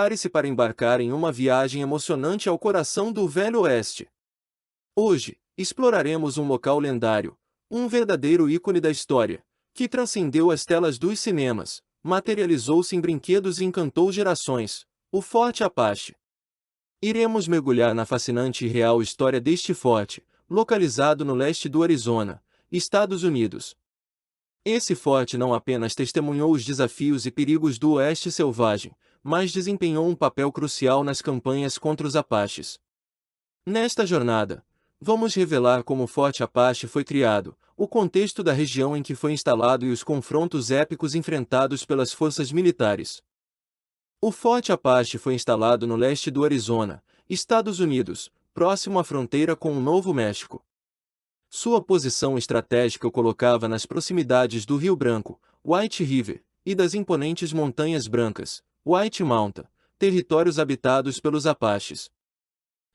Prepare-se para embarcar em uma viagem emocionante ao coração do Velho Oeste. Hoje, exploraremos um local lendário, um verdadeiro ícone da história, que transcendeu as telas dos cinemas, materializou-se em brinquedos e encantou gerações, o Forte Apache. Iremos mergulhar na fascinante e real história deste forte, localizado no leste do Arizona, Estados Unidos. Esse forte não apenas testemunhou os desafios e perigos do Oeste selvagem, mas desempenhou um papel crucial nas campanhas contra os Apaches. Nesta jornada, vamos revelar como o Forte Apache foi criado, o contexto da região em que foi instalado e os confrontos épicos enfrentados pelas forças militares. O Forte Apache foi instalado no leste do Arizona, Estados Unidos, próximo à fronteira com o Novo México. Sua posição estratégica o colocava nas proximidades do Rio Branco, White River, e das imponentes Montanhas Brancas, White Mountain, territórios habitados pelos Apaches.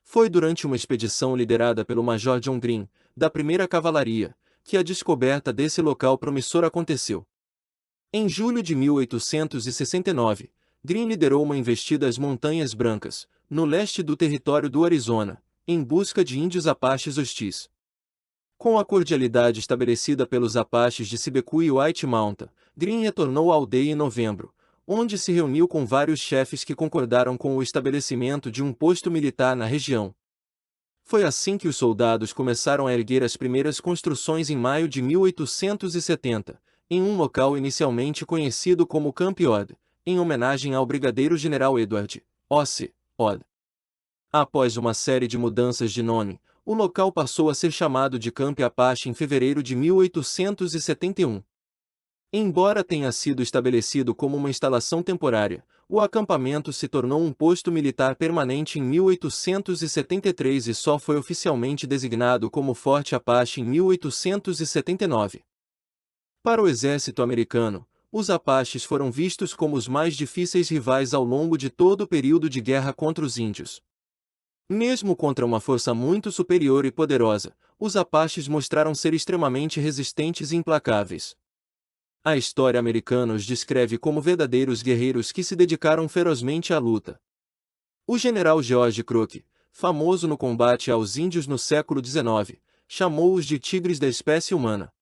Foi durante uma expedição liderada pelo Major John Green, da 1ª Cavalaria, que a descoberta desse local promissor aconteceu. Em julho de 1869, Green liderou uma investida às Montanhas Brancas, no leste do território do Arizona, em busca de índios Apaches hostis. Com a cordialidade estabelecida pelos Apaches de Sebecu e White Mountain, Green retornou à aldeia em novembro, onde se reuniu com vários chefes que concordaram com o estabelecimento de um posto militar na região. Foi assim que os soldados começaram a erguer as primeiras construções em maio de 1870, em um local inicialmente conhecido como Camp Ord, em homenagem ao brigadeiro-general Edward O.C. Ord. Após uma série de mudanças de nome, o local passou a ser chamado de Camp Apache em fevereiro de 1871. Embora tenha sido estabelecido como uma instalação temporária, o acampamento se tornou um posto militar permanente em 1873 e só foi oficialmente designado como Forte Apache em 1879. Para o exército americano, os Apaches foram vistos como os mais difíceis rivais ao longo de todo o período de guerra contra os índios. Mesmo contra uma força muito superior e poderosa, os Apaches mostraram ser extremamente resistentes e implacáveis. A história americana os descreve como verdadeiros guerreiros que se dedicaram ferozmente à luta. O general George Crook, famoso no combate aos índios no século XIX, chamou-os de tigres da espécie humana.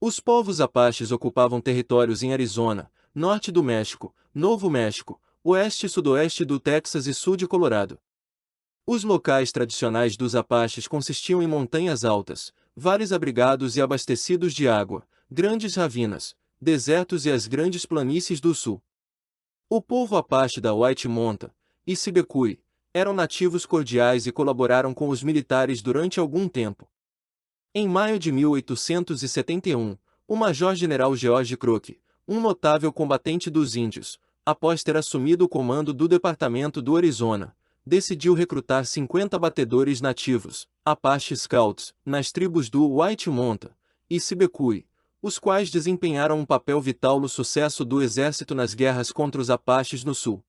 Os povos Apaches ocupavam territórios em Arizona, norte do México, Novo México, oeste e sudoeste do Texas e sul de Colorado. Os locais tradicionais dos Apaches consistiam em montanhas altas, vales abrigados e abastecidos de água, grandes ravinas, desertos e as grandes planícies do sul. O povo Apache da White Mountain e Sibecui eram nativos cordiais e colaboraram com os militares durante algum tempo. Em maio de 1871, o Major-General George Crook, um notável combatente dos índios, após ter assumido o comando do Departamento do Arizona, decidiu recrutar 50 batedores nativos, Apache Scouts, nas tribos do White Mountain e Sibecui, os quais desempenharam um papel vital no sucesso do exército nas guerras contra os Apaches no sul.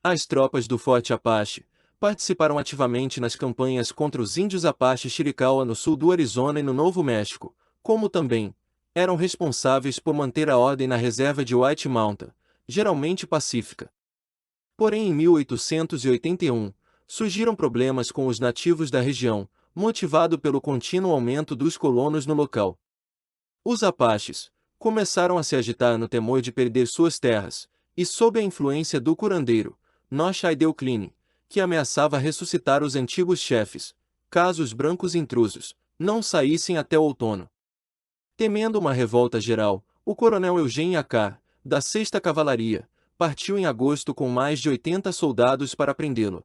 As tropas do Forte Apache participaram ativamente nas campanhas contra os índios Apache Chiricahua no sul do Arizona e no Novo México, como também eram responsáveis por manter a ordem na reserva de White Mountain, geralmente pacífica. Porém, em 1881, surgiram problemas com os nativos da região, motivado pelo contínuo aumento dos colonos no local. Os Apaches começaram a se agitar no temor de perder suas terras, e sob a influência do curandeiro, Noshidel Klein, que ameaçava ressuscitar os antigos chefes, caso os brancos intrusos não saíssem até o outono. Temendo uma revolta geral, o coronel Eugene Acar, da 6ª Cavalaria, partiu em agosto com mais de 80 soldados para prendê-lo.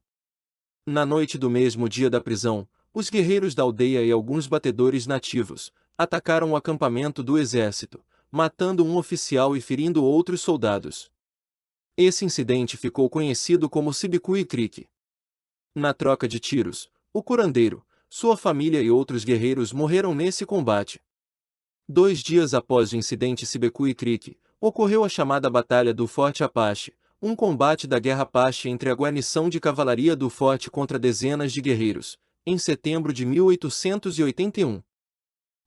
Na noite do mesmo dia da prisão, os guerreiros da aldeia e alguns batedores nativos atacaram o acampamento do exército, matando um oficial e ferindo outros soldados. Esse incidente ficou conhecido como Sibecui Creek. Na troca de tiros, o curandeiro, sua família e outros guerreiros morreram nesse combate. 2 dias após o incidente Sibecui Creek, ocorreu a chamada Batalha do Forte Apache, um combate da Guerra Apache entre a guarnição de cavalaria do forte contra dezenas de guerreiros, em setembro de 1881.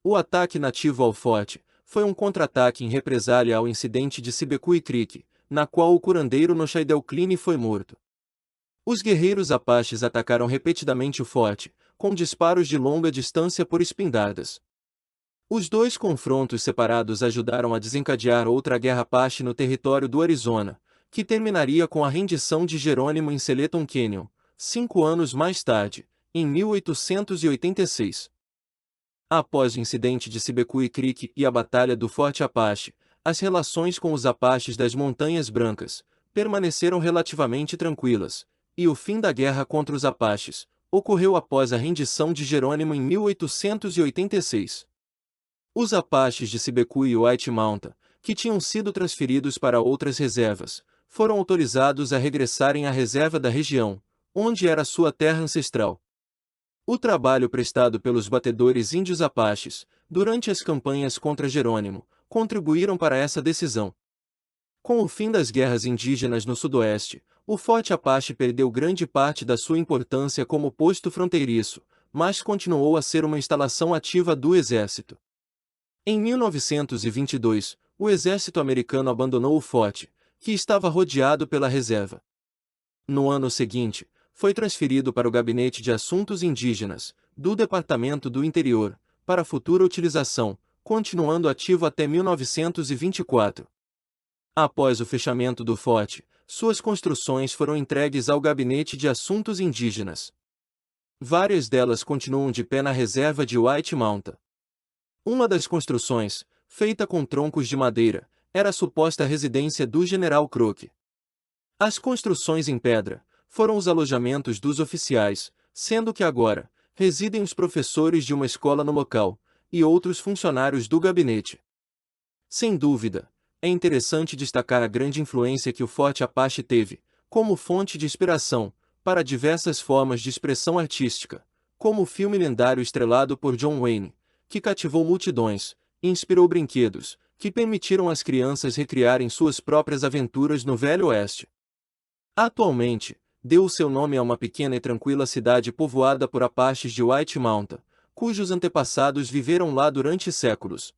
O ataque nativo ao forte foi um contra-ataque em represália ao incidente de Sibecui Creek, na qual o curandeiro Noshaidelcline foi morto. Os guerreiros apaches atacaram repetidamente o forte, com disparos de longa distância por espingardas. Os dois confrontos separados ajudaram a desencadear outra guerra apache no território do Arizona, que terminaria com a rendição de Jerônimo em Skeleton Canyon, 5 anos mais tarde, em 1886. Após o incidente de Sibecue Creek e a Batalha do Forte Apache, as relações com os apaches das Montanhas Brancas permaneceram relativamente tranquilas, e o fim da guerra contra os apaches ocorreu após a rendição de Jerônimo em 1886. Os apaches de Sibecue e White Mountain, que tinham sido transferidos para outras reservas, foram autorizados a regressarem à reserva da região, onde era sua terra ancestral. O trabalho prestado pelos batedores índios apaches, durante as campanhas contra Jerônimo, contribuíram para essa decisão. Com o fim das guerras indígenas no sudoeste, o Forte Apache perdeu grande parte da sua importância como posto fronteiriço, mas continuou a ser uma instalação ativa do exército. Em 1922, o exército americano abandonou o forte, que estava rodeado pela reserva. No ano seguinte, foi transferido para o Gabinete de Assuntos Indígenas, do Departamento do Interior, para futura utilização, continuando ativo até 1924. Após o fechamento do forte, suas construções foram entregues ao Gabinete de Assuntos Indígenas. Várias delas continuam de pé na reserva de White Mountain. Uma das construções, feita com troncos de madeira, era a suposta residência do General Crook. As construções em pedra foram os alojamentos dos oficiais, sendo que agora residem os professores de uma escola no local e outros funcionários do gabinete. Sem dúvida, é interessante destacar a grande influência que o Forte Apache teve, como fonte de inspiração, para diversas formas de expressão artística, como o filme lendário estrelado por John Wayne, que cativou multidões, e inspirou brinquedos, que permitiram às crianças recriarem suas próprias aventuras no Velho Oeste. Atualmente, deu o seu nome a uma pequena e tranquila cidade povoada por apaches de White Mountain, cujos antepassados viveram lá durante séculos.